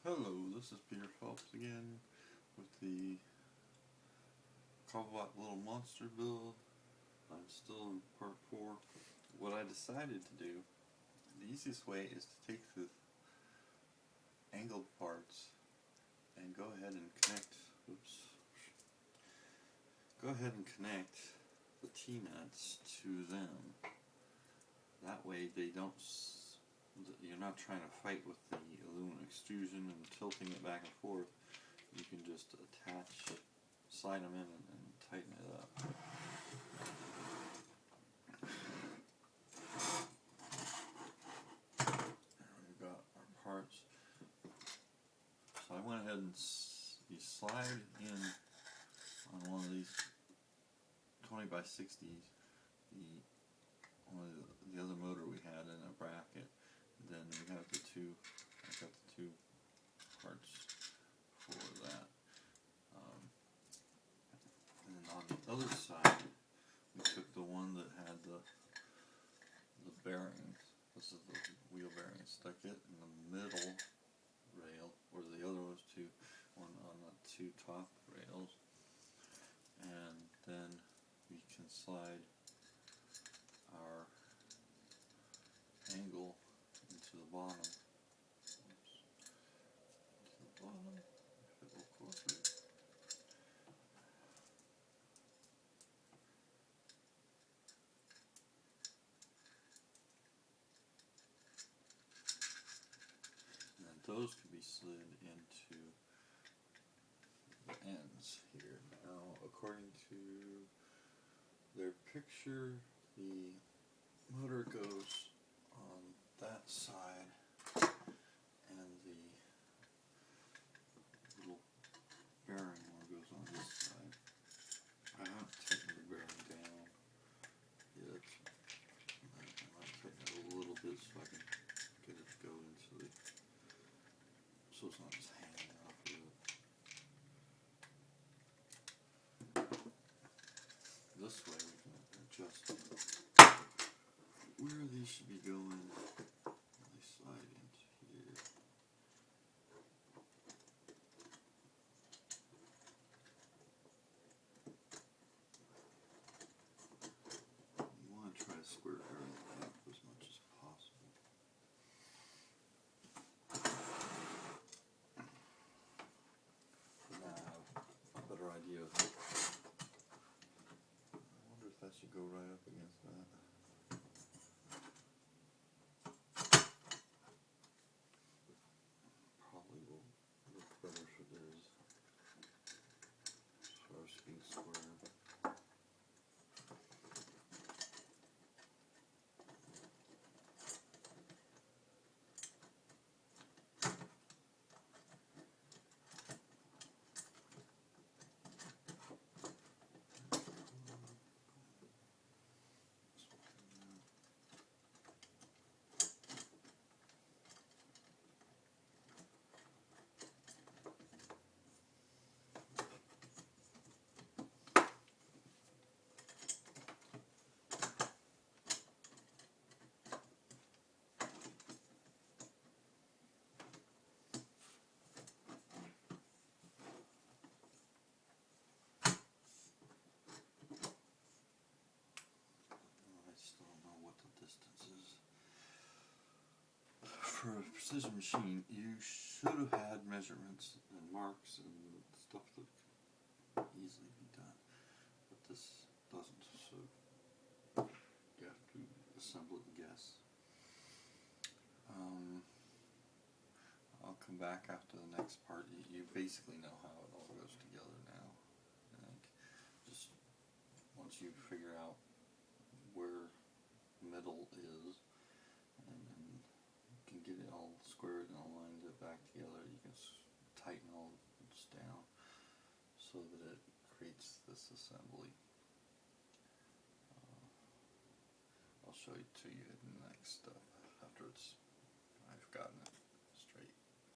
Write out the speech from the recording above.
Hello, this is Peter Phelps again with the Cobblepot Little Monster build. I'm still in part 4. What I decided to do, the easiest way is to take the angled parts and go ahead and connect, the T-nuts to them. That way they don't, you're not trying to fight with the aluminum extrusion and tilting it back and forth. You can just attach, slide them in and tighten it up. There we've got our parts. So I went ahead and you slide in on one of these 20 by 60s, one of the other motor we had in a bracket. And then we have the two, I've got the two parts for that. And then on the other side, we took the one that had the bearings. This is the wheel bearing. Stuck it in the middle rail, or the other was one on the two top rails. And then we can slide our angle into the bottom. Oops. To the bottom, if it will cooperate. And then those can be slid into the ends here. Now, according to their picture, the motor goes on that side, and the little bearing one goes on this side. I haven't taken the bearing down yet. I might tighten it a little bit so I can get it to go into the, so it's not just hanging off of it. This way we can adjust where these should be going. They slide into here. You want to try to square everything up as much as possible. Now I have a better idea of it. I wonder if that should go right up against that. Probably will look better if it is, as far as being square. For a precision machine, you should have had measurements and marks and stuff that could easily be done, but this doesn't, so you have to assemble it and guess. I'll come back after the next part. You basically know how it all goes together now. I think just once you figure out where middle is, and then you can get it all squared and aligned it back together, you can tighten all this down so that it creates this assembly. I'll show it to you in the next step after I've gotten it